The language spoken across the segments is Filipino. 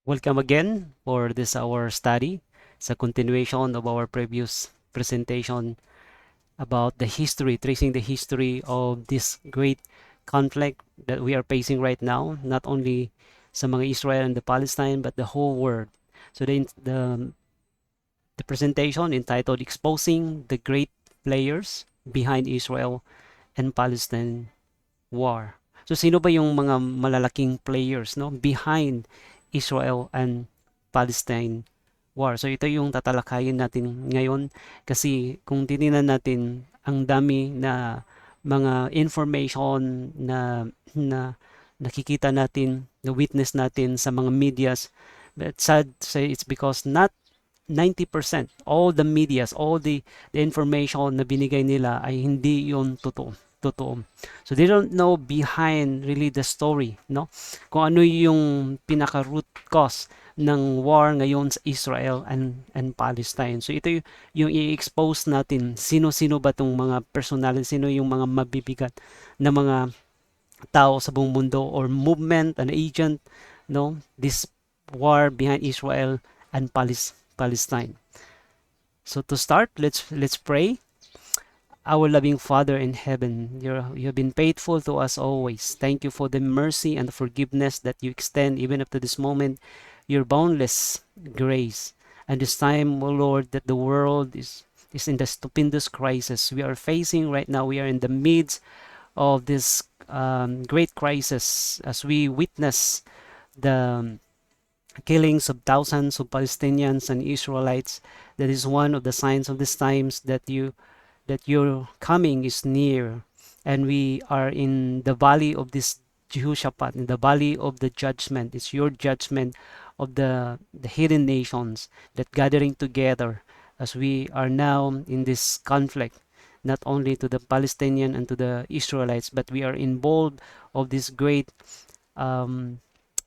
Welcome again for this our study. It's a continuation of our previous presentation about the history, tracing the history of this great conflict that we are facing right now, not only sa mga Israel and the Palestine, but the whole world. So the presentation entitled Exposing the Great Players Behind Israel and Palestine War. So sino ba yung mga malalaking players no behind Israel and Palestine War? So ito yung tatalakayin natin ngayon kasi kung titingnan natin ang dami na mga information na nakikita natin, na witness natin sa mga medias, but sad to say it's because not 90% all the medias, all the information na binigay nila ay hindi yon totoo. So they don't know behind really the story, no? Kung ano yung pinaka root cause ng war ngayon sa Israel and Palestine. So ito yung i-expose natin sino-sino ba tong mga personality, sino yung mga mabibigat na mga tao sa buong mundo or movement and agent, no? This war behind Israel and Palestine. So to start, let's pray. Our loving Father in heaven, you have been faithful to us always. Thank you for the mercy and the forgiveness that you extend even up to this moment, your boundless grace. And this time, O Lord, that the world is in the stupendous crisis we are facing right now. We are in the midst of this great crisis as we witness the killings of thousands of Palestinians and Israelites. That is one of the signs of these times that your coming is near, and we are in the valley of this Jehoshaphat, in the valley of the judgment. It's your judgment of the hidden nations that gathering together as we are now in this conflict, not only to the Palestinian and to the Israelites, but we are involved of this great um,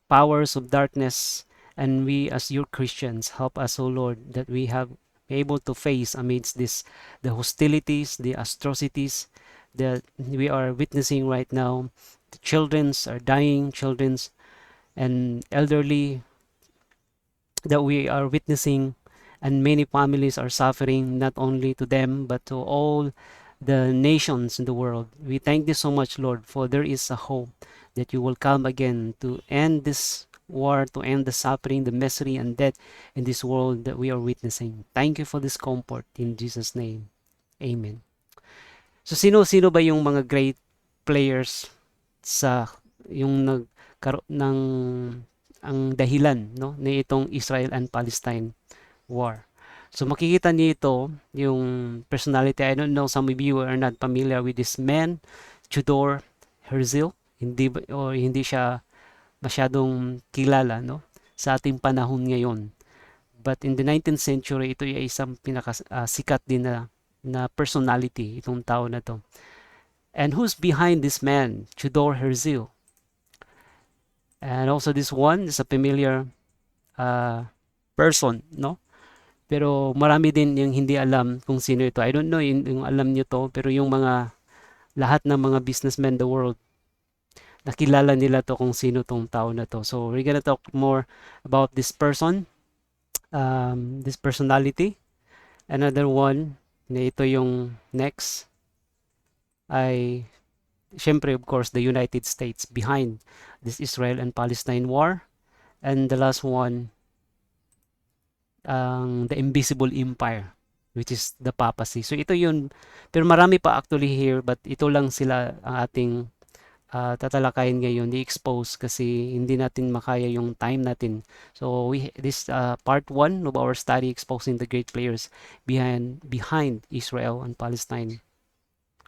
powers of darkness, and we as your Christians help us, O Lord, that we have able to face amidst this the hostilities, the atrocities that we are witnessing right now. The childrens are dying, childrens and elderly that we are witnessing, and many families are suffering, not only to them but to all the nations in the world. We thank you so much, Lord, for there is a hope that you will come again to end this war, to end the suffering, the misery, and death in this world that we are witnessing. Thank you for this comfort in Jesus' name. Amen. So sino-sino ba yung mga great players sa yung nagkaroon ng ang dahilan no ni itong Israel and Palestine war. So makikita niyo ito yung personality. I don't know, some of you are not familiar with this man, Tudor Herzl. Hindi siya masyadong kilala no sa ating panahon ngayon. But in the 19th century, ito ay isang sikat din na personality, itong tao na to. And who's behind this man, Tudor Herzl? And also this one is a familiar uh, person, no? Pero marami din yung hindi alam kung sino ito. I don't know yung alam niyo to, pero yung lahat ng mga businessmen in the world, nakilala nila to kung sino tong tao na to. So we're gonna talk more about this person, this personality. Another one, na ito yung next, ay syempre of course the United States behind this Israel and Palestine war. And the last one, the invisible empire, which is the papacy. So ito yun, pero marami pa actually here, but ito lang sila ang ating tatalakayin ngayon, i-expose kasi hindi natin makaya yung time natin. So this part 1 of our study, exposing the great players behind Israel and Palestine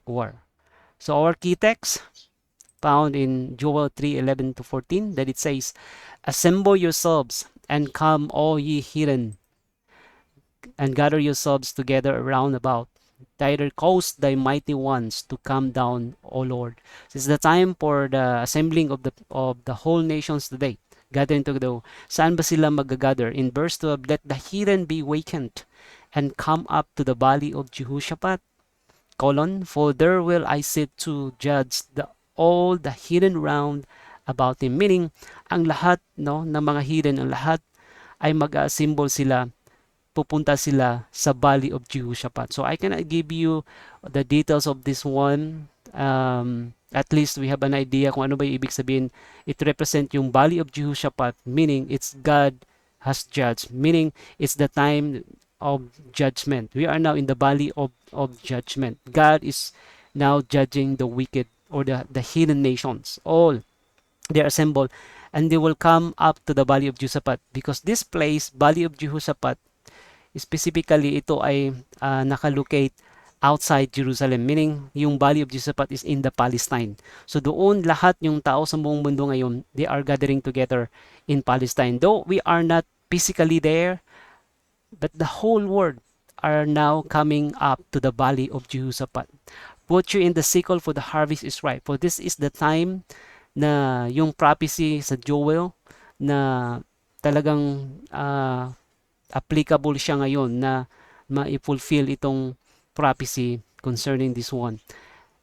war. So our key text found in Joel 3:11 to 14, that it says, "Assemble yourselves and come, all ye heathen, and gather yourselves together around about. Thither cause thy mighty ones to come down, O Lord." This is the time for the assembling of the whole nations today. Gathering together. Saan ba sila mag-gather? In verse 12, "Let the heathen be wakened and come up to the valley of Jehoshaphat, for there will I sit to judge all the heathen round about him. Meaning, ang lahat no ng mga hidden, ang lahat ay mag-assemble sila, pupunta sila sa Valley of Jehoshaphat. So I cannot give you the details of this one. At least we have an idea kung ano ba yung ibig sabihin. It represent yung Valley of Jehoshaphat, meaning it's God has judged, meaning it's the time of judgment. We are now in the Valley of judgment. God is now judging the wicked or the hidden nations. All they are assembled and they will come up to the Valley of Jehoshaphat because this place, Valley of Jehoshaphat, specifically ito ay nakalocate outside Jerusalem, meaning yung Valley of Jehoshaphat is in the Palestine. So doon lahat yung tao sa buong mundo ngayon, they are gathering together in Palestine. Though we are not physically there, but the whole world are now coming up to the Valley of Jehoshaphat. Put you in the sickle, for the harvest is ripe. For this is the time na yung prophecy sa Joel na talagang applicable siya ngayon na ma-fulfill itong prophecy concerning this one.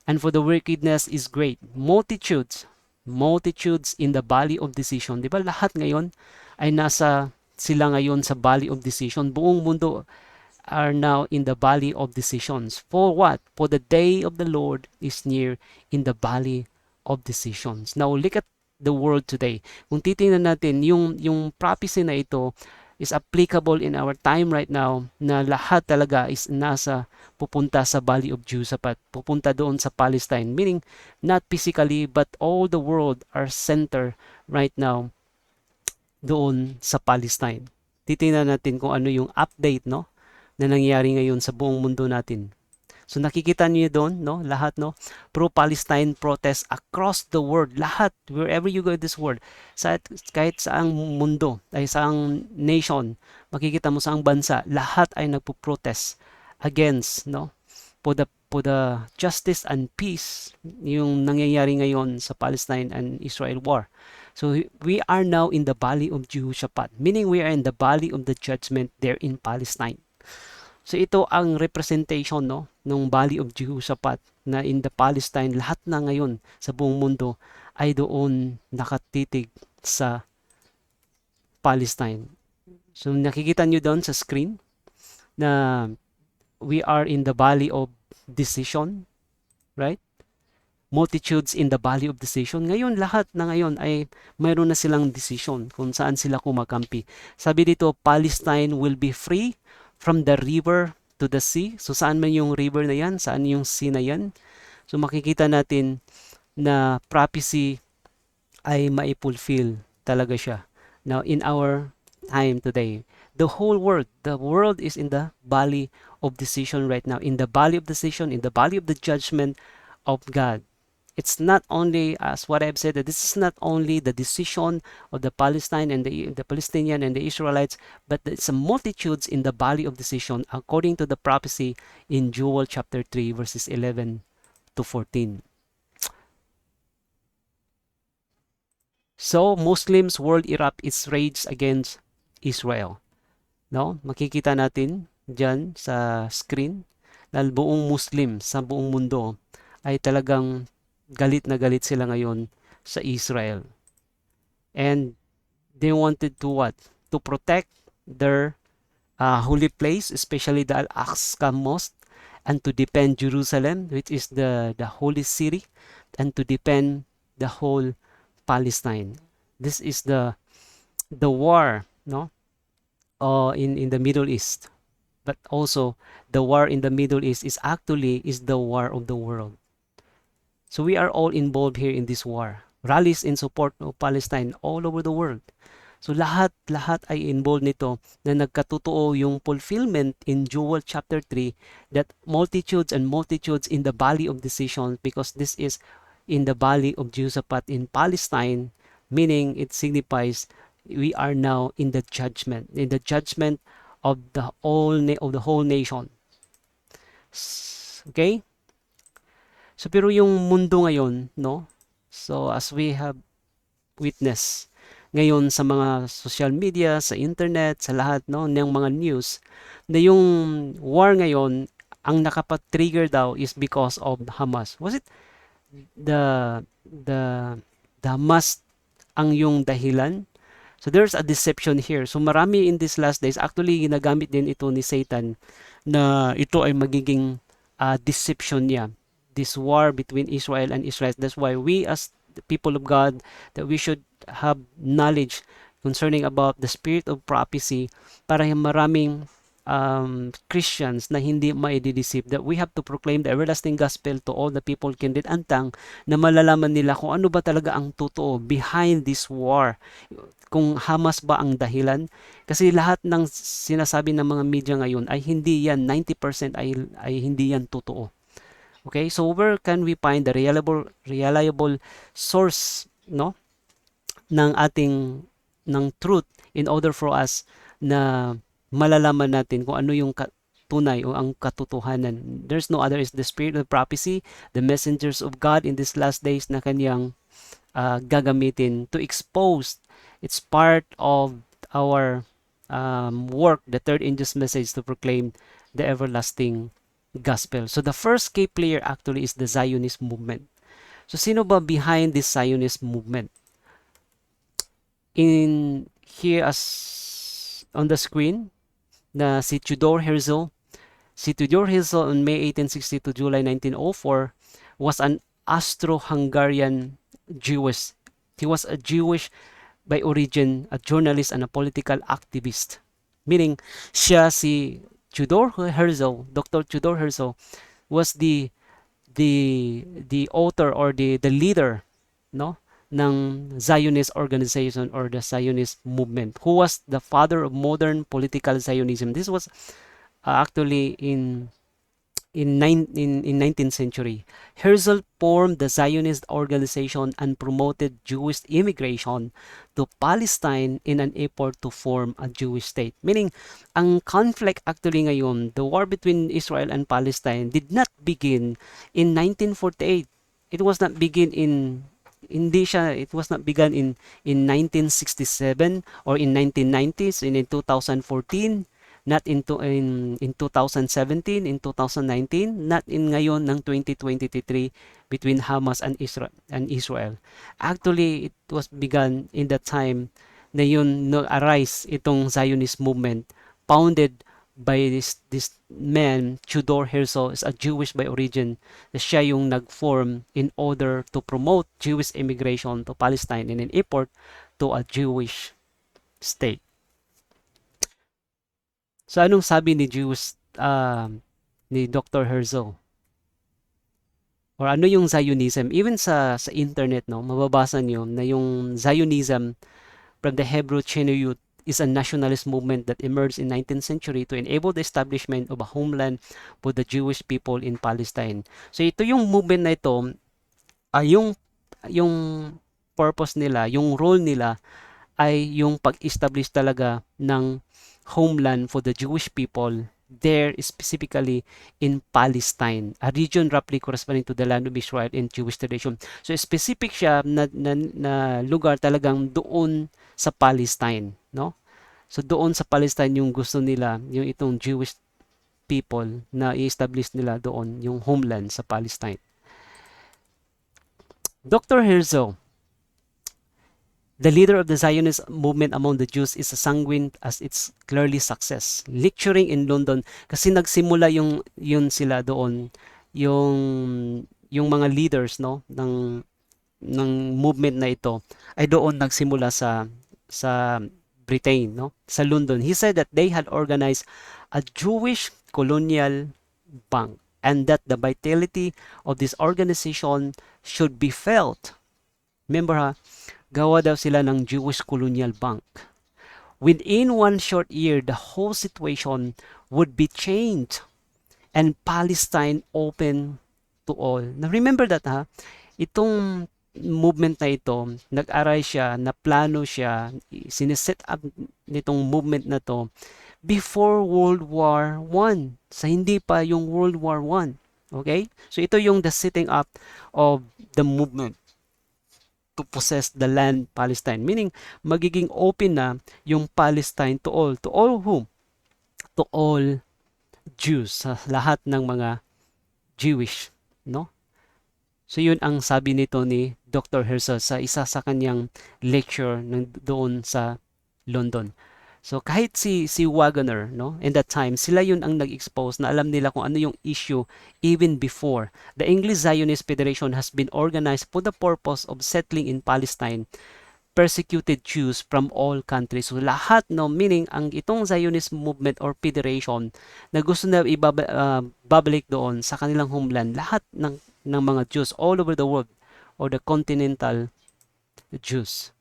And for the wickedness is great. Multitudes in the valley of decision. Di ba lahat ngayon ay nasa sila ngayon sa valley of decision. Buong mundo are now in the valley of decisions. For what? For the day of the Lord is near in the valley of decisions. Now look at the world today. Kung titingnan natin yung prophecy na ito is applicable in our time right now na lahat talaga is pupunta sa Valley of Jehoshaphat, pupunta doon sa Palestine, meaning not physically but all the world are center right now doon sa Palestine. Titingnan natin kung ano yung update no na nangyayari ngayon sa buong mundo natin. So nakikita niyo doon, no? Lahat, no? Pro-Palestine protests across the world. Lahat, wherever you go in this world. Kahit saang mundo, ay saang nation, makikita mo saang bansa, lahat ay nagpo-protest against, no? For the justice and peace yung nangyayari ngayon sa Palestine and Israel war. So we are now in the Valley of Jehoshaphat, meaning we are in the Valley of the Judgment there in Palestine. So ito ang representation no ng Valley of Jehoshaphat na in the Palestine, lahat na ngayon sa buong mundo ay doon nakatitig sa Palestine. So nakikita nyo doon sa screen na we are in the Valley of Decision, right? Multitudes in the Valley of Decision. Ngayon, lahat na ngayon ay mayroon na silang decision kung saan sila kumakampi. Sabi dito, Palestine will be free from the river to the sea. So saan man yung river na yan? Saan yung sea na yan? So makikita natin na prophecy ay maipulfill talaga siya. Now in our time today, the world is in the valley of decision right now. In the valley of decision, in the valley of the judgment of God. It's not only, as what I've said, that this is not only the decision of the Palestine and the Palestinian and the Israelites, but it's a multitudes in the valley of decision according to the prophecy in Joel chapter 3 verses 11 to 14. So Muslims world erupt its rage against Israel. No? Makikita natin diyan sa screen na buong Muslim sa buong mundo ay talagang galit na galit sila ngayon sa Israel. And they wanted to what? To protect their holy place, especially the Al-Aqsa Mosque, and to defend Jerusalem, which is the holy city, and to defend the whole Palestine. This is the war, no? In the Middle East. But also the war in the Middle East is the war of the world. So we are all involved here in this war. Rallies in support of Palestine all over the world. So lahat ay involved nito na nagkatotoo yung fulfillment in Joel chapter 3 that multitudes and multitudes in the valley of decision, because this is in the valley of Jehoshaphat in Palestine, meaning it signifies we are now in the judgment of the whole nation. Okay? So pero yung mundo ngayon, no? So as we have witnessed ngayon sa mga social media, sa internet, sa lahat no ng mga news, na yung war ngayon ang nakapag-trigger daw is because of Hamas. Was it the Hamas ang yung dahilan. So there's a deception here. So marami in these last days, actually ginagamit din ito ni Satan na ito ay magiging deception niya. This war between Israel and Israel. That's why we as the people of God, that we should have knowledge concerning about the spirit of prophecy para yung maraming Christians na hindi maidideceive, that we have to proclaim the everlasting gospel to all the people kindred antang, na malalaman nila kung ano ba talaga ang totoo behind this war, kung Hamas ba ang dahilan. Kasi lahat ng sinasabi ng mga media ngayon ay hindi yan, 90% ay hindi yan totoo. Okay, so where can we find the reliable source, no, ng ating ng truth in order for us na malalaman natin kung ano yung tunay o ang katotohanan? There's no other, is the spirit of prophecy, the messengers of God in these last days na kanyang gagamitin to expose. It's part of our work, the third angel's message, to proclaim the everlasting gospel. So the first key player actually is the Zionist movement. So sino ba behind this Zionist movement? In here as on the screen, na si Theodor Herzl. Si Theodor Herzl on May 1860 to July 1904 was an Austro-Hungarian Jewish. He was a Jewish by origin, a journalist and a political activist. Meaning, siya si Theodor Herzl, Dr. Theodor Herzl, was the author or the leader, no, ng Zionist organization or the Zionist movement, who was the father of modern political Zionism. This was actually in 19th century. Herzl formed the Zionist organization and promoted Jewish immigration to Palestine in an effort to form a Jewish state. Meaning, ang conflict actually ngayon, the war between Israel and Palestine, did not begin in 1948. It was not begin in it was not begun in 1967 or in 1990s, in 2014, not in 2017, in 2019, not in ngayon ng 2023 between Hamas and Israel. Actually, it was begun in the time na yun no arise itong Zionist movement, founded by this man, Theodor Herzl, is a Jewish by origin. Siya yung nag-form in order to promote Jewish immigration to Palestine in an effort to a Jewish state. So anong sabi ni Dr. Herzl? Or ano yung Zionism? Even sa internet, no, mababasa niyo na yung Zionism from the Hebrew Chinuyut is a nationalist movement that emerged in 19th century to enable the establishment of a homeland for the Jewish people in Palestine. So ito yung movement na ito, yung purpose nila, yung role nila ay yung pag-establish talaga ng homeland for the Jewish people there, specifically in Palestine, a region roughly corresponding to the land of Israel in Jewish tradition. So specific siya na lugar talagang doon sa Palestine, no? So doon sa Palestine yung gusto nila, yung itong Jewish people na i-establish nila doon yung homeland sa Palestine. Dr. Herzl, the leader of the Zionist movement among the Jews, is a sanguine as its clearly success. Lecturing in London, kasi nagsimula yun sila doon, yung mga leaders, no, ng movement na ito ay doon nagsimula sa Britain, no, sa London. He said that they had organized a Jewish colonial bank and that the vitality of this organization should be felt. Remember ha, gawa daw sila ng Jewish colonial bank. Within one short year, the whole situation would be changed and Palestine open to all. Now remember that ha, itong movement na ito, nag-aray siya, naplano siya, sineset up nitong movement na to before World War I. Sa hindi pa yung World War I. Okay? So ito yung the setting up of the movement to possess the land Palestine. Meaning, magiging open na yung Palestine to all. To all whom? To all Jews. Sa lahat ng mga Jewish. No? So yun ang sabi nito ni Dr. Herzl sa isa sa kanyang lecture doon sa London. So kahit si Wagner, no, in that time, sila yun ang nag-expose na alam nila kung ano yung issue even before. The English Zionist Federation has been organized for the purpose of settling in Palestine persecuted Jews from all countries. So lahat, no, meaning ang itong Zionist movement or federation na gusto na ibabalik doon sa kanilang homeland, lahat ng mga Jews all over the world or the continental Jews.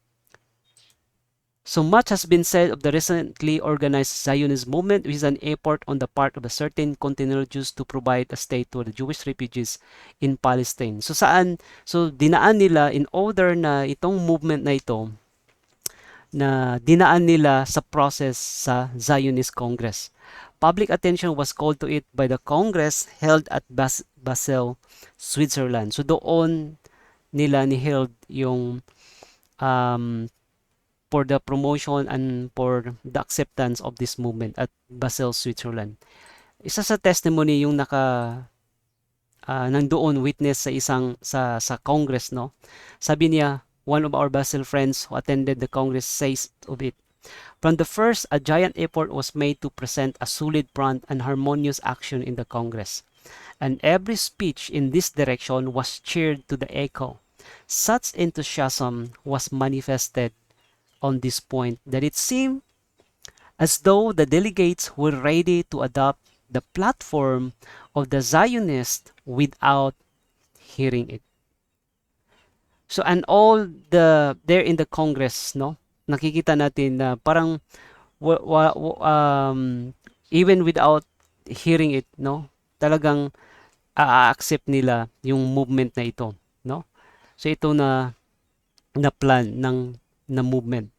So much has been said of the recently organized Zionist movement, which is an effort on the part of a certain continental Jews to provide a state to the Jewish refugees in Palestine. So saan? So dinaan nila in order na itong movement na ito na dinaan nila sa process sa Zionist Congress. Public attention was called to it by the Congress held at Basel, Switzerland. So doon nila ni-held yung for the promotion and for the acceptance of this movement at Basel, Switzerland. Isa sa testimony yung nandoon witness sa Congress, no? Sabi niya, one of our Basel friends who attended the Congress says of it, from the first, a giant effort was made to present a solid front and harmonious action in the Congress. And every speech in this direction was cheered to the echo. Such enthusiasm was manifested on this point that it seemed as though the delegates were ready to adopt the platform of the Zionists without hearing it. So and all there in the Congress, no, nakikita natin na parang even without hearing it, no, talagang a-accept nila yung movement na ito, no. So ito na plan na movement.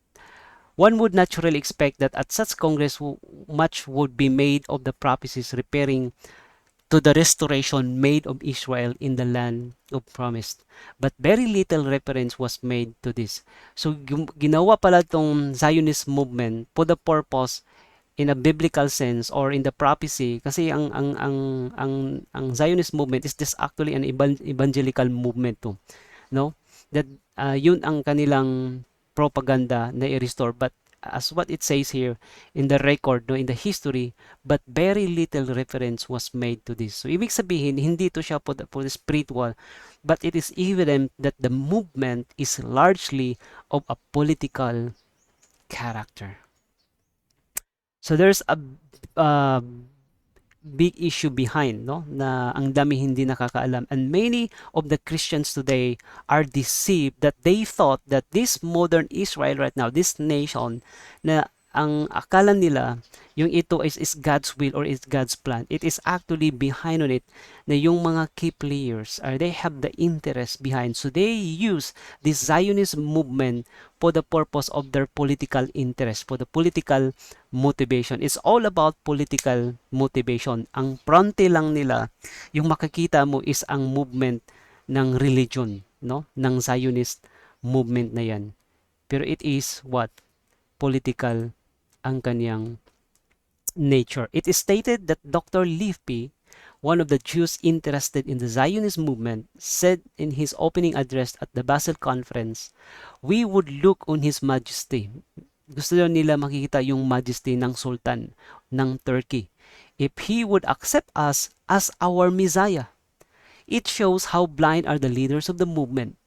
One would naturally expect that at such Congress much would be made of the prophecies referring to the restoration made of Israel in the land of promise. But very little reference was made to this. So ginawa pala tong Zionist movement for the purpose in a biblical sense or in the prophecy kasi ang Zionist movement is just actually an evangelical movement too, no, that yun ang kanilang propaganda na i-restore, but as what it says here in the record, no, in the history, but very little reference was made to this. So ibig sabihin hindi to siya for the spiritual, but it is evident that the movement is largely of a political character. So there's a big issue behind, no, na ang dami hindi nakakaalam, and many of the Christians today are deceived that they thought that this modern Israel right now, this nation, na ang akala nila yung ito is God's will or is God's plan. It is actually behind on it na yung mga key players they have the interest behind. So they use this Zionist movement for the purpose of their political interest, for the political motivation. It's all about political motivation. Ang fronte lang nila, yung makikita mo is ang movement ng religion, no? Ng Zionist movement na yan. Pero it is what? Political ang kanyang nature. It is stated that Dr. Leafy, one of the Jews interested in the Zionist movement, said in his opening address at the Basel Conference, "We would look on His Majesty." Gusto nila makikita yung majesty ng Sultan ng Turkey. If he would accept us as our Messiah. It shows how blind are the leaders of the movement.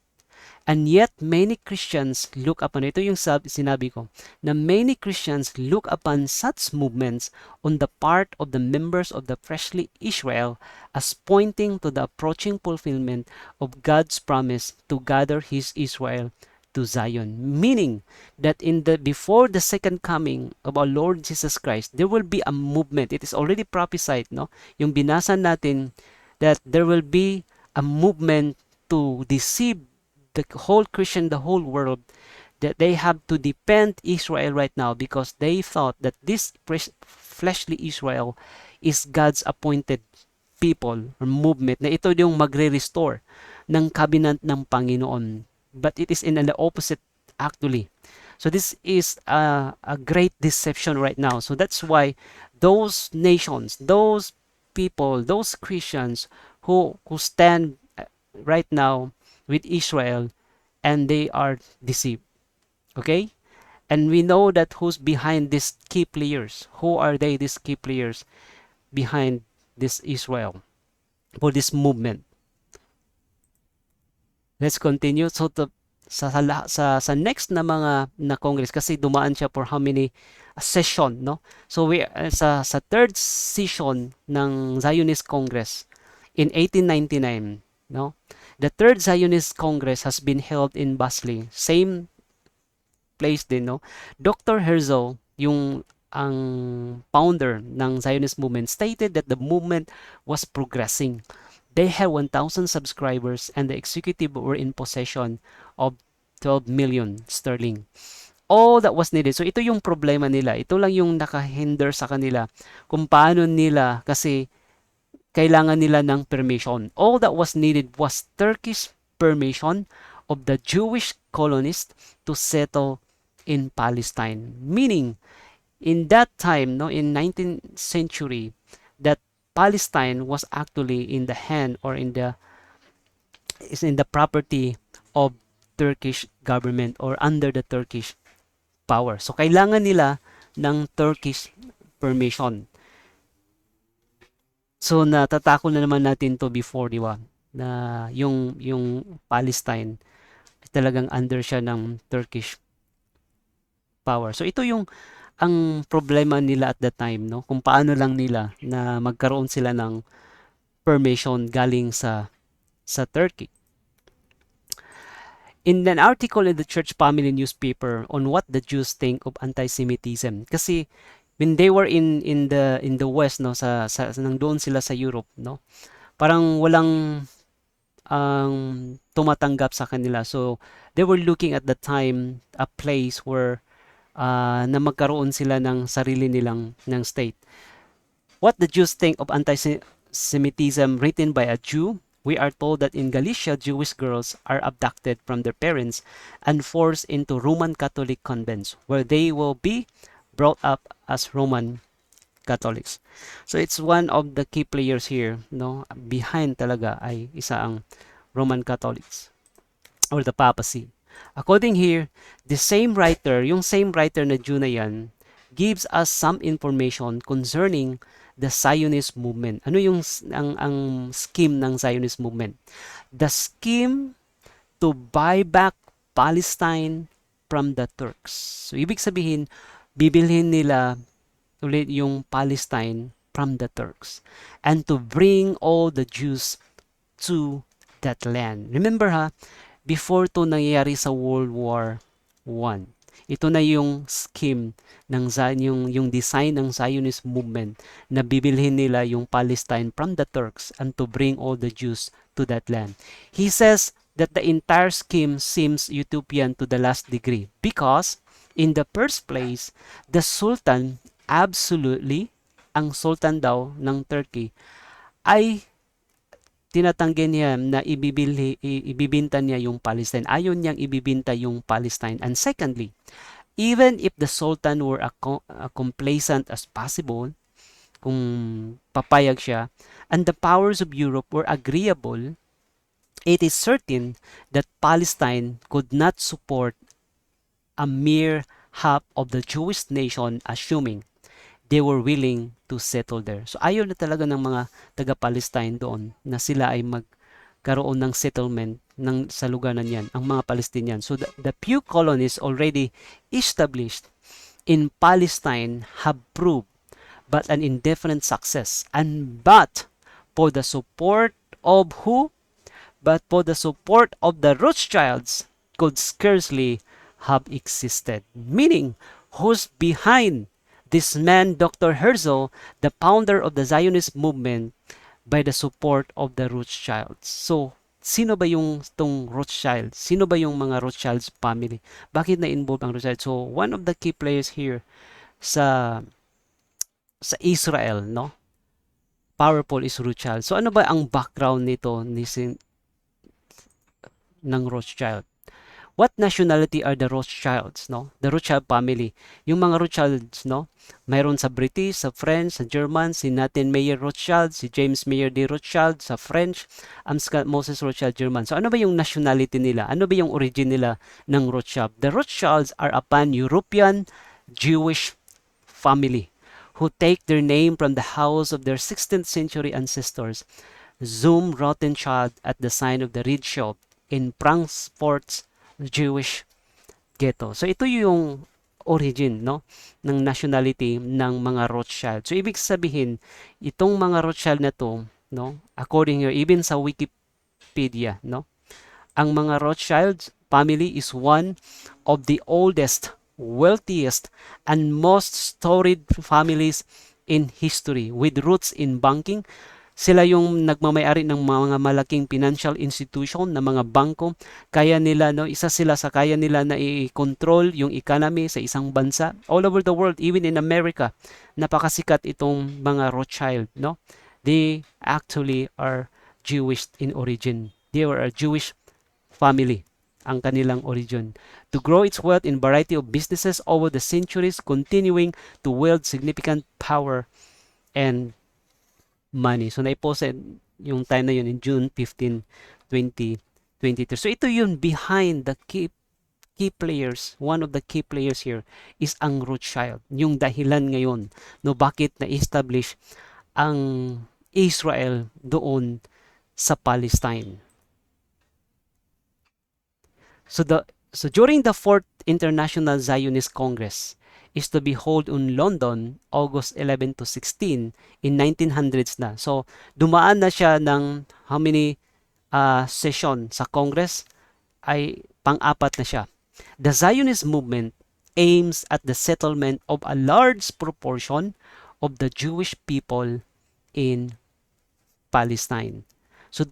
And yet, many Christians look upon, ito yung sinabi ko, na many Christians look upon such movements on the part of the members of the freshly Israel as pointing to the approaching fulfillment of God's promise to gather His Israel to Zion. Meaning that before the second coming of our Lord Jesus Christ, there will be a movement. It is already prophesied, no? Yung binasa natin that there will be a movement to deceive the whole Christian, the whole world, that they have to depend Israel right now because they thought that this fleshly Israel is God's appointed people or movement, na ito yung magre-restore ng covenant ng Panginoon. But it is in the opposite actually. So this is a great deception right now. So that's why those nations, those people, those Christians who stand right now with Israel, and they are deceived. Okay? And we know that who's behind these key players. Who are they, these key players behind this Israel for this movement? Let's continue. So sa next na mga na Congress, kasi dumaan siya for how many session, no? So we sa third session ng Zionist Congress in 1899, no? The third Zionist Congress has been held in Basel, same place din, no? Dr. Herzl, yung ang founder ng Zionist movement, stated that the movement was progressing. They had 1,000 subscribers and the executive were in possession of 12 million sterling. All that was needed. So ito yung problema nila. Ito lang yung nakahinder sa kanila kung paano nila, kasi kailangan nila ng permission. All that was needed was Turkish permission of the Jewish colonists to settle in Palestine. Meaning, in that time, no, in 19th century, that Palestine was actually in the hand, or is in the property of Turkish government, or under the Turkish power. So kailangan nila ng Turkish permission. So natatako na naman natin to before, di ba? Na yung Palestine talagang under siya ng Turkish power. So ito yung ang problema nila at that time, no? Kung paano lang nila na magkaroon sila ng permission galing sa Turkey. In an article in the Church Family newspaper on what the Jews think of anti-Semitism, kasi when they were in the West, no, nandoon sila sa Europe, no, parang walang tumatanggap sa kanila. So they were looking at the time a place where na magkaroon sila ng sarili nilang ng state. What the Jews think of anti-Semitism, written by a Jew. We are told that in Galicia, Jewish girls are abducted from their parents and forced into Roman Catholic convents, where they will be brought up as Roman Catholics. So it's one of the key players here, no? Behind talaga ay isa ang Roman Catholics or the papacy. According here, yung same writer na Jew na yan, gives us some information concerning the Zionist movement. Ano yung ang scheme ng Zionist movement? The scheme to buy back Palestine from the Turks. So ibig sabihin, bibilhin nila ulit yung Palestine from the Turks and to bring all the Jews to that land. Remember ha, before to nangyayari sa World War I, ito na yung scheme ng yung design ng Zionist movement na bibilhin nila yung Palestine from the Turks and to bring all the Jews to that land. He says that the entire scheme seems utopian to the last degree because in the first place, the Sultan ang Sultan daw ng Turkey ay tinatanggi niya na ibibinta niya yung Palestine. Ayaw niyang ibibinta yung Palestine. And secondly, even if the Sultan were a complacent as possible, kung papayag siya, and the powers of Europe were agreeable, it is certain that Palestine could not support a mere half of the Jewish nation, assuming they were willing to settle there. So ayaw na talaga ng mga taga-Palestine doon na sila ay magkaroon ng settlement sa lugar na yan, ang mga Palestinians. So the few colonies already established in Palestine have proved but an indefinite success. But for the support of who? But for the support of the Rothschilds could scarcely have existed. Meaning, who's behind this man, Dr. Herzl, the founder of the Zionist movement, by the support of the Rothschilds. So, sino ba yung tong Rothschild? Sino ba yung mga Rothschilds family? Bakit na-involve ang Rothschild? So, one of the key players here sa Israel, no? Powerful is Rothschild. So, ano ba ang background nito ng Rothschild? What nationality are the Rothschilds, no? The Rothschild family. Yung mga Rothschilds, no? Mayroon sa British, sa French, sa German, si Nathan Mayer Rothschild, si James Mayer de Rothschild sa French, Scott Moses Rothschild German. So ano ba yung nationality nila? Ano ba yung origin nila ng Rothschild? The Rothschilds are a pan-European Jewish family who take their name from the house of their 16th century ancestors, Zum Rothschild, at the sign of the Reed Shop in Frankfurt's Jewish ghetto. So ito yung origin, no, ng nationality ng mga Rothschild. So ibig sabihin, itong mga Rothschild na to, no, according here even sa Wikipedia, no, ang mga Rothschild family is one of the oldest, wealthiest, and most storied families in history with roots in banking. Sila yung nagmamay-ari ng mga malaking financial institution na mga bangko. Kaya nila, no, isa sila sa kaya nila na i-control yung economy sa isang bansa. All over the world, even in America, napakasikat itong mga Rothschild, no? They actually are Jewish in origin. They were a Jewish family ang kanilang origin. To grow its wealth in variety of businesses over the centuries, continuing to wield significant power and money. So naipost yung time na yun in June 15, 2023. So ito yun behind the key players. One of the key players here is ang Rothschild. Yung dahilan ngayon no bakit na-establish ang Israel doon sa Palestine. So during the Fourth International Zionist Congress is to be held in London August 11 to 16 in 1900s na. So dumaan na siya ng how many session sa Congress, ay pang-apat na siya. The Zionist movement aims at the settlement of a large proportion of the Jewish people in Palestine. So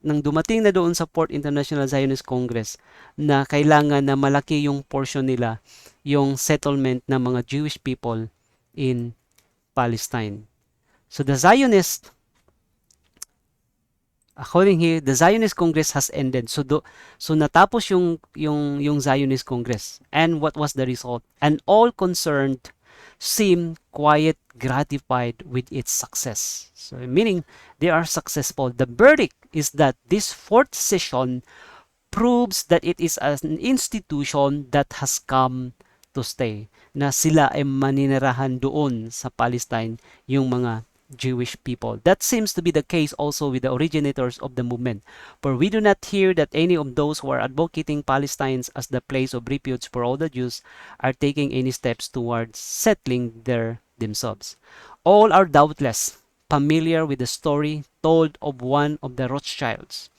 nang dumating na doon sa Fourth International Zionist Congress na kailangan na malaki yung portion nila, yung settlement ng mga Jewish people in Palestine. So the Zionist, according here, the Zionist Congress has ended. So natapos yung Zionist Congress. And what was the result? And all concerned seem quite gratified with its success. So meaning they are successful. The verdict is that this fourth session proves that it is an institution that has come to stay. Na sila ay maninirahan doon sa Palestine, yung mga Jewish people. That seems to be the case also with the originators of the movement. For we do not hear that any of those who are advocating Palestine as the place of refuge for all the Jews are taking any steps towards settling there themselves. All are doubtless familiar with the story told of one of the Rothschilds,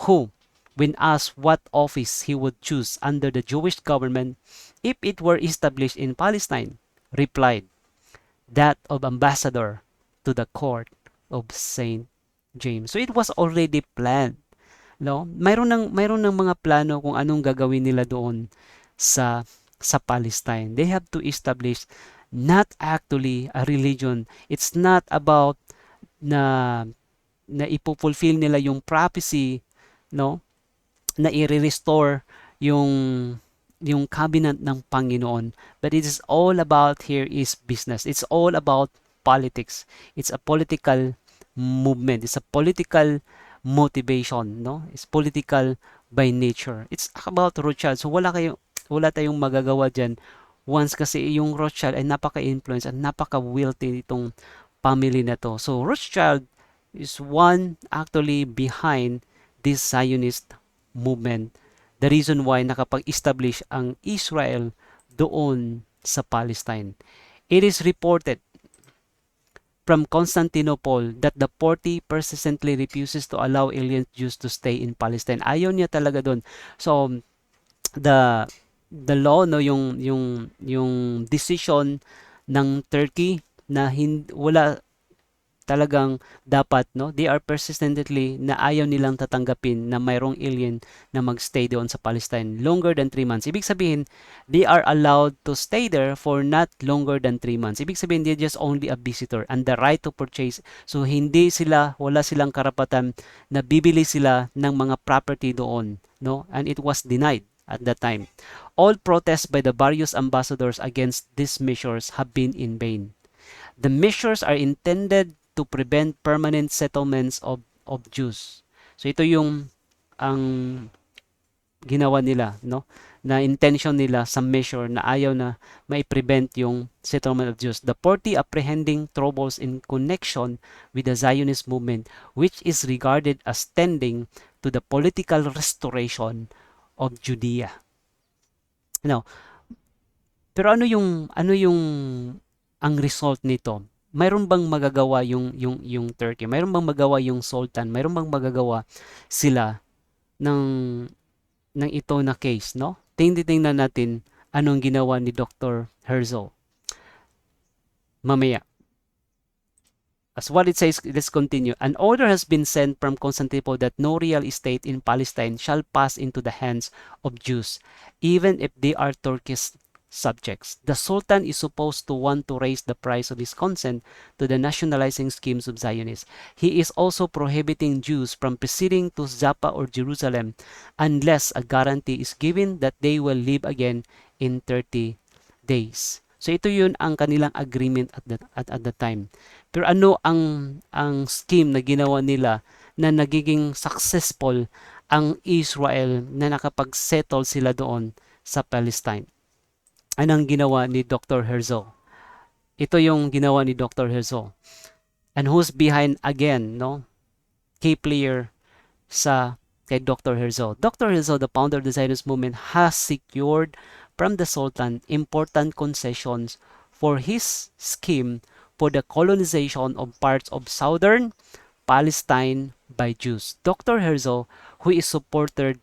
who, when asked what office he would choose under the Jewish government if it were established in Palestine, replied, that of ambassador to the court of Saint James. So it was already planned, no? Mayroon ng mga plano kung anong gagawin nila doon sa Palestine. They have to establish not actually a religion. It's not about na ipufulfill nila yung prophecy, no? Na i-restore yung cabinet ng Panginoon. But it is all about here is business. It's all about politics. It's a political movement. It's a political motivation, no? It's political by nature. It's about Rothschild. So wala tayong magagawa diyan. Once kasi yung Rothschild ay napaka-influence at napaka-wealthy itong family na to. So Rothschild is one actually behind this Zionist movement. The reason why nakapag-establish ang Israel doon sa Palestine. It is reported from Constantinople that the Porte persistently refuses to allow alien Jews to stay in Palestine. Ayaw niya talaga doon. So the law, no, yung decision ng Turkey na wala talagang dapat, no, they are persistently na ayaw nilang tatanggapin na mayroong alien na magstay doon sa Palestine longer than 3 months. Ibig sabihin, they are allowed to stay there for not longer than 3 months. Ibig sabihin, they're just only a visitor and the right to purchase. So wala silang karapatan na bibili sila ng mga property doon, no? And it was denied at that time. All protests by the various ambassadors against these measures have been in vain. The measures are intended to prevent permanent settlements of Jews. So ito yung ang ginawa nila, no? Na intention nila sa measure na ayaw na mai-prevent yung settlement of Jews. The party apprehending troubles in connection with the Zionist movement, which is regarded as tending to the political restoration of Judea. Now, pero ano yung ang result nito? Mayroon bang magagawa yung Turkey? Mayroon bang magawa yung Sultan? Mayroon bang magagawa sila ng ito na case, no? Tingnan natin anong ginawa ni Dr. Herzl mamaya. As what it says, let's continue. An order has been sent from Constantinople that no real estate in Palestine shall pass into the hands of Jews, even if they are Turkish subjects. The Sultan is supposed to want to raise the price of his consent to the nationalizing schemes of Zionists. He is also prohibiting Jews from proceeding to Jaffa or Jerusalem unless a guarantee is given that they will live again in 30 days. So ito yun ang kanilang agreement at the time. Pero ano ang scheme na ginawa nila na nagiging successful ang Israel na nakapag-settle sila doon sa Palestine? Anong ginawa ni Dr. Herzl? Ito yung ginawa ni Dr. Herzl. And who's behind again, no? Key player sa kay Dr. Herzl. Dr. Herzl, the founder of the Zionist movement, has secured from the Sultan important concessions for his scheme for the colonization of parts of southern Palestine by Jews. Dr. Herzl, who is supported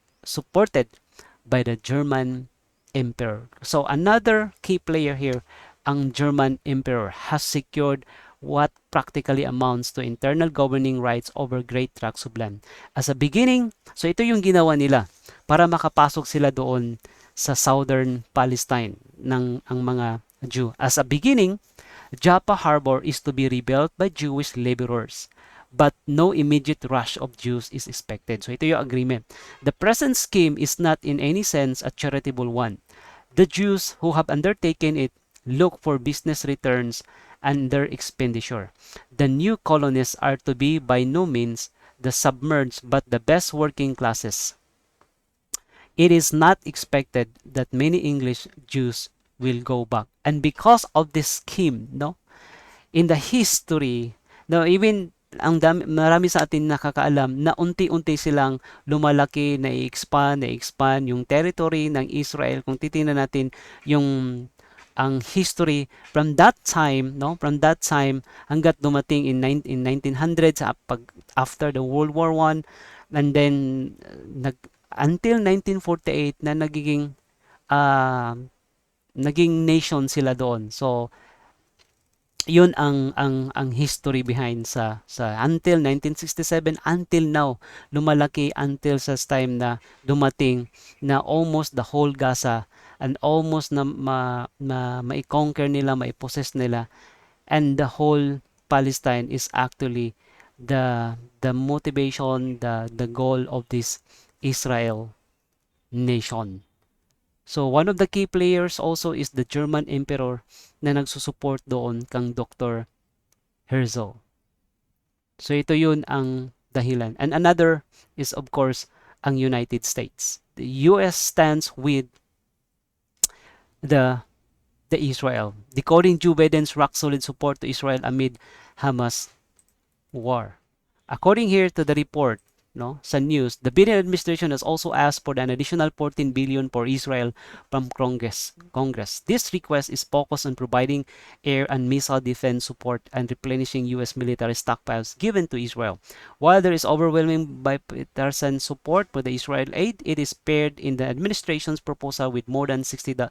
by the German Emperor. So another key player here, ang German Emperor, has secured what practically amounts to internal governing rights over great tracts of land. As a beginning, so ito yung ginawa nila para makapasok sila doon sa southern Palestine ng ang mga Jew. As a beginning, Jaffa Harbor is to be rebuilt by Jewish laborers, but no immediate rush of Jews is expected. So ito yung agreement. The present scheme is not in any sense a charitable one. The Jews who have undertaken it look for business returns and their expenditure. The new colonists are to be by no means the submerged but the best working classes. It is not expected that many English Jews will go back. And because of this scheme, no, in the history, no, even marami sa atin nakakaalam na unti-unti silang lumalaki, na-expand yung territory ng Israel. Kung titingnan natin yung ang history from that time, no, from that time hanggat dumating in 1900 sa after the World War I, and then until 1948 na naging nation sila doon. So yun ang history behind sa until 1967 until now, lumalaki until sa time na dumating na almost the whole Gaza and almost na mai-conquer nila, mai-possess nila, and the whole Palestine is actually the motivation, the goal of this Israel nation. So one of the key players also is the German Emperor na nagsusupport doon kang Dr. Herzl. So ito yun ang dahilan. And another is of course ang United States. The US stands with the Israel, decoding Joe Biden's rock-solid support to Israel amid Hamas war. According here to the report, no, sa news, the Biden administration has also asked for an additional $14 billion for Israel from Congress. This request is focused on providing air and missile defense support and replenishing U.S. military stockpiles given to Israel. While there is overwhelming bipartisan support for the Israel aid, it is paired in the administration's proposal with more than $60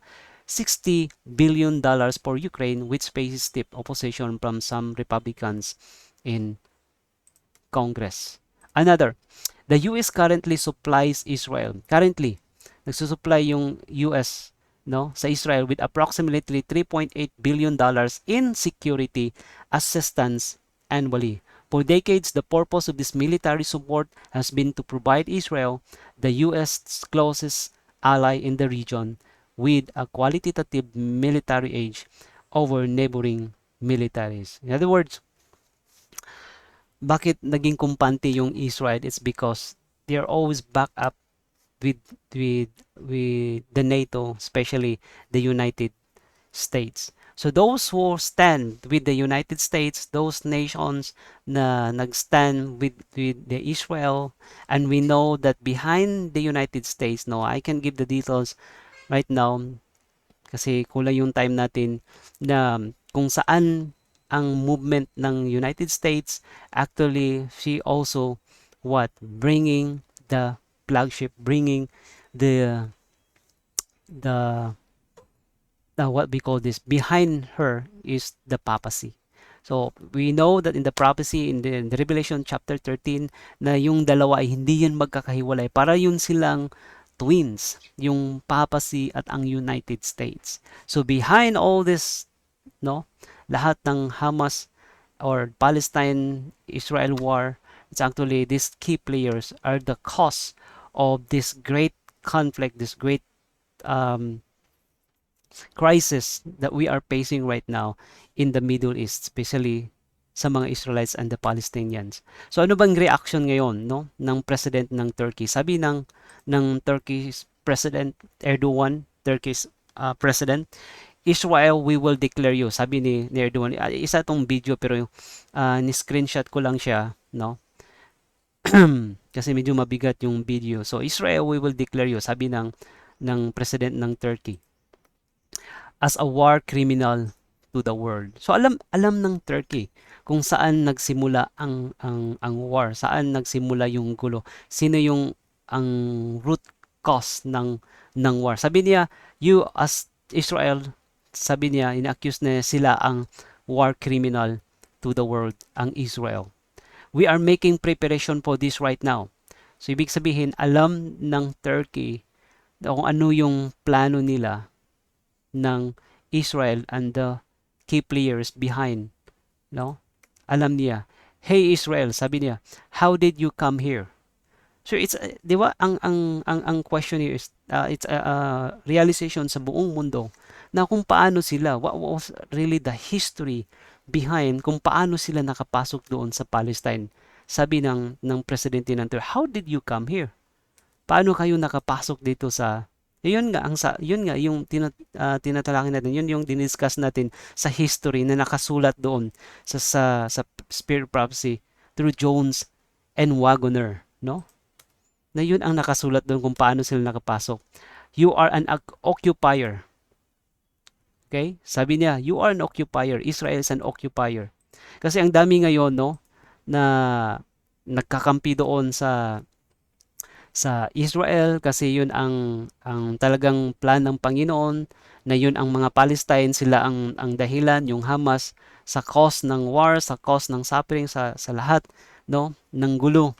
billion for Ukraine, which faces stiff opposition from some Republicans in Congress. Another, the US currently supplies Israel. Currently, nagsusupply yung US, no, sa Israel with approximately $3.8 billion in security assistance annually. For decades, the purpose of this military support has been to provide Israel, the US's closest ally in the region with a qualitative military edge over neighboring militaries. In other words, bakit naging kumpante yung Israel? It's because they're always back up with with with the NATO, especially the United States. So those who stand with the United States, those nations na nagstand with the Israel, and we know that behind the United States, no, I can give the details right now kasi kulang yung time natin na kung saan ang movement ng United States. Actually she also what bringing the flagship, bringing the the what we call this, behind her is the papacy. So we know that in the prophecy in the Revelation chapter 13 na yung dalawa ay hindi yan magkakahiwalay, para yun silang twins, yung papacy at ang United States. So behind all this, no, lahat ng Hamas or Palestine Israel war, it's actually these key players are the cause of this great conflict, this great um, crisis that we are facing right now in the Middle East, especially sa mga Israelites and the Palestinians. So ano bang reaction ngayon, no, ng president ng Turkey? Sabi ng Turkey's President Erdogan, Turkey's president, Israel, we will declare you. Sabi ni Erdogan, isa tong video pero ni-screenshot ko lang siya, no? Kasi medyo mabigat yung video. So Israel, we will declare you, sabi ng president ng Turkey, as a war criminal to the world. So alam ng Turkey kung saan nagsimula ang war, saan nagsimula yung gulo, sino yung ang root cause ng war. Sabi niya, you as Israel, sabi niya, ina-accuse na sila ang war criminal to the world, ang Israel. We are making preparation for this right now. So ibig sabihin, alam ng Turkey kung ano yung plano nila ng Israel and the key players behind, no? Alam niya, hey Israel, sabi niya, how did you come here? So it's 'di ba ang question here is it's a realization sa buong mundo na kung paano sila, what was really the history behind kung paano sila nakapasok doon sa Palestine. Sabi ng presidente ng Turkey, how did you come here? Paano kayo nakapasok dito sa yun nga yun nga yung tinatalakay natin, yun yung diniscuss natin sa history na nakasulat doon sa spirit prophecy through Jones and Waggoner, no? Na yun ang nakasulat doon kung paano sila nakapasok. You are an occupier. Okay? Sabi niya, you are an occupier. Israel is an occupier. Kasi ang dami ngayon, no, na nagkakampi doon sa Israel kasi yun ang talagang plan ng Panginoon, na yun ang mga Palestine, sila ang dahilan, yung Hamas, sa cause ng war, sa cause ng suffering, sa lahat, no, ng gulo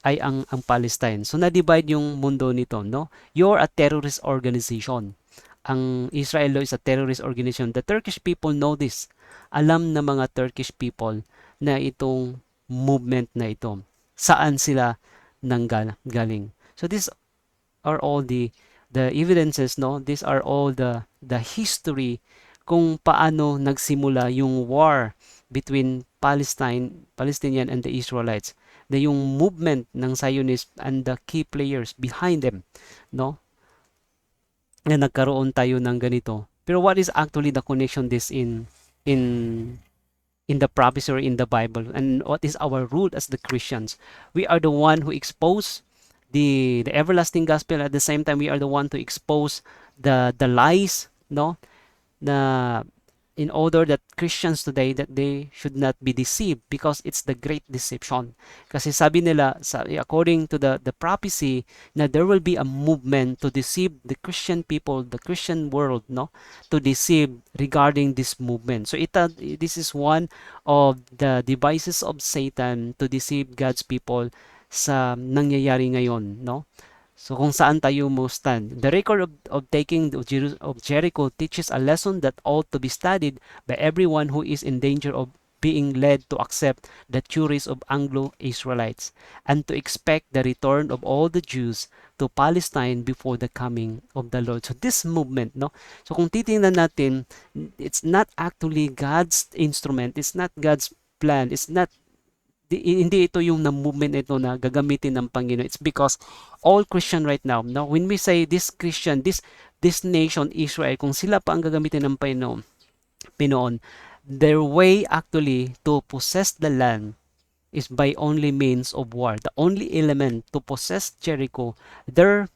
ay ang Palestine. So na-divide yung mundo nito, no? You're a terrorist organization. Ang Israel is a terrorist organization. The Turkish people know this. Alam na mga Turkish people na itong movement na ito, saan sila galing. So these are all the evidences, no? These are all the history kung paano nagsimula yung war between Palestinian and the Israelites. Na yung movement ng Zionist and the key players behind them, no? Na nagkaroon tayo ng ganito. Pero what is actually the connection this in the prophecy or in the Bible, and what is our role as the Christians? We are the one who expose the everlasting gospel. At the same time, we are the one to expose the lies, no, na in order that Christians today, that they should not be deceived, because it's the great deception. Kasi sabi nila, according to the prophecy, na there will be a movement to deceive the Christian people, the Christian world, no, to deceive regarding this movement. So this is one of the devices of Satan to deceive God's people sa nangyayari ngayon, no. So kung saan tayo mo stand. The record of taking of Jericho teaches a lesson that ought to be studied by everyone who is in danger of being led to accept the theories of Anglo-Israelites and to expect the return of all the Jews to Palestine before the coming of the Lord. So this movement, no? So kung titingnan natin, it's not actually God's instrument, it's not God's plan, it's not hindi ito yung na movement ito na gagamitin ng Panginoon. It's because all Christian right now, no, when we say this Christian, this nation Israel, kung sila pa ang gagamitin ng Pinoon, their way actually to possess the land is by only means of war. The only element to possess Jericho, their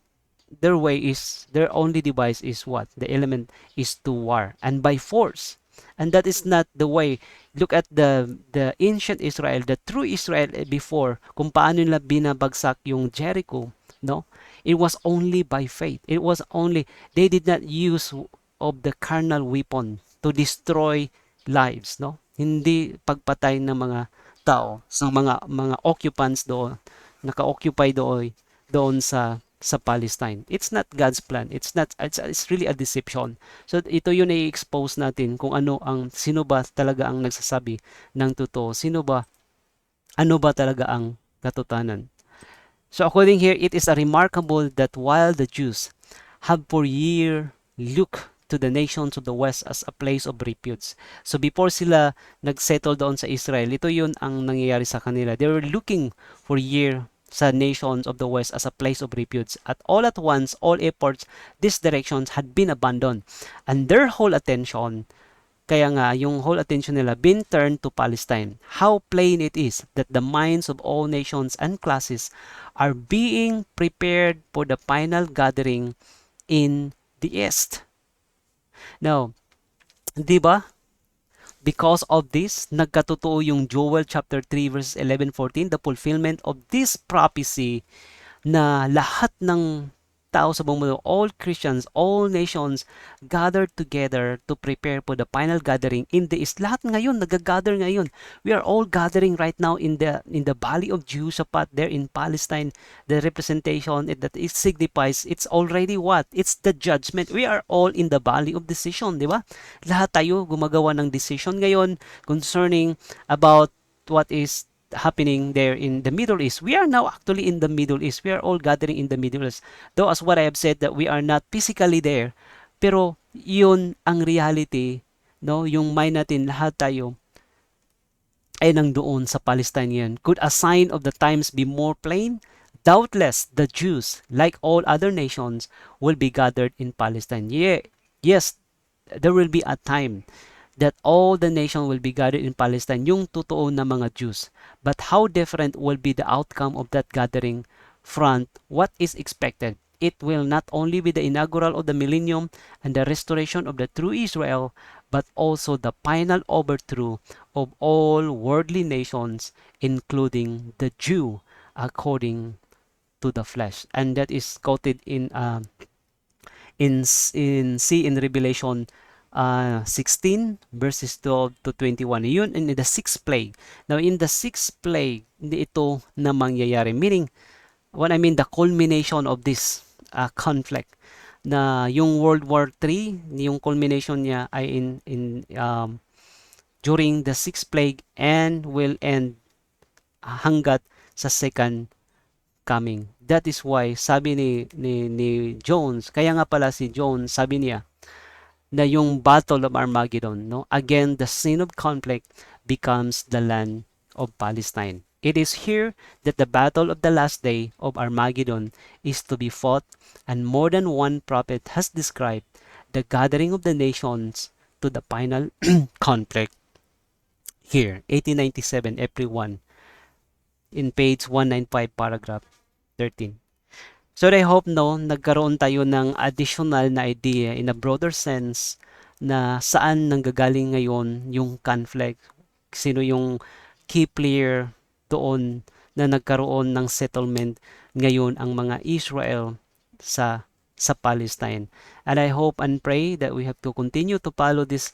way is, their only device is what? The element is to war and by force. And that is not the way. Look at the ancient Israel, the true Israel before, kung paano nila binabagsak yung Jericho, no? It was only by faith. It was only, they did not use of the carnal weapon to destroy lives, no? Hindi pagpatay ng mga tao, sa mga occupants doon, naka-occupy doon sa Palestine. It's not God's plan. It's really a deception. So ito yun ay expose natin kung sino ba talaga ang nagsasabi ng totoo. Ano ba talaga ang katotohanan. So according here, it is a remarkable that while the Jews have for years looked to the nations of the West as a place of refuge. So before sila nagsettle doon sa Israel, ito yun ang nangyayari sa kanila. They were looking for years sa nations of the West as a place of refuge. At all at once, all efforts, these directions had been abandoned. And their whole attention, kaya nga, yung whole attention nila been turned to Palestine. How plain it is that the minds of all nations and classes are being prepared for the final gathering in the East. Now, di ba? Because of this, nagkatotoo yung Joel chapter 3 verses 11-14, the fulfillment of this prophecy na lahat ng tao sa buong mundo, all Christians, all nations, gathered together to prepare for the final gathering in the East. Lahat ngayon, nag-gather ngayon. We are all gathering right now in the Valley of Jehoshaphat there in Palestine. The representation that it signifies, it's already what? It's the judgment. We are all in the Valley of Decision, di ba? Lahat tayo gumagawa ng decision ngayon concerning about what is happening there in the Middle East. We are now actually in the Middle East. We are all gathering in the Middle East. Though as what I have said that we are not physically there, pero yun ang reality, no? Yung mind natin, lahat tayo ay nandoon sa Palestine yan. Could a sign of the times be more plain? Doubtless, the Jews, like all other nations, will be gathered in Palestine. Yeah, yes, there will be a time that all the nation will be gathered in Palestine, yung totoo na mga Jews. But how different will be the outcome of that gathering front? What is expected? It will not only be the inaugural of the millennium and the restoration of the true Israel, but also the final overthrow of all worldly nations, including the Jew, according to the flesh. And that is quoted in Revelation 16 verses 12 to 21. Yun in the sixth plague. Now in the sixth plague, hindi ito na mangyayari. Meaning, what I mean, the culmination of this conflict na yung World War III, yung culmination niya ay during the sixth plague and will end hanggat sa second coming. That is why sabi ni Jones, kaya nga pala si Jones, sabi niya na yung Battle of Armageddon, no? Again, the scene of conflict becomes the land of Palestine. It is here that the battle of the last day of Armageddon is to be fought, and more than one prophet has described the gathering of the nations to the final conflict. Here, 1897, April 1, in page 195, paragraph 13. So I hope nagkaroon tayo ng additional na idea in a broader sense na saan nanggagaling ngayon yung conflict. Sino yung key player doon na nagkaroon ng settlement ngayon ang mga Israel sa Palestine. And I hope and pray that we have to continue to follow this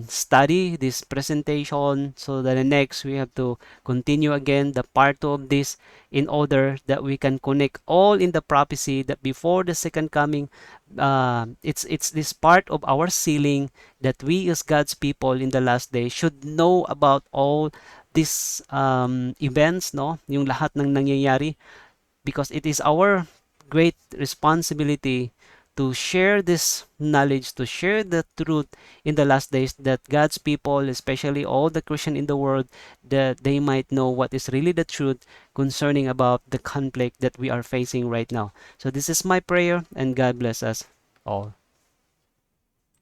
study this presentation, so that the next we have to continue again the part 2 of this, in order that we can connect all in the prophecy that before the second coming. It's this part of our sealing, that we as God's people in the last day should know about all these events, no, yung lahat ng nangyayari, because it is our great responsibility to share this knowledge, to share the truth in the last days, that God's people, especially all the Christian in the world, that they might know what is really the truth concerning about the conflict that we are facing right now. So this is my prayer, and God bless us all.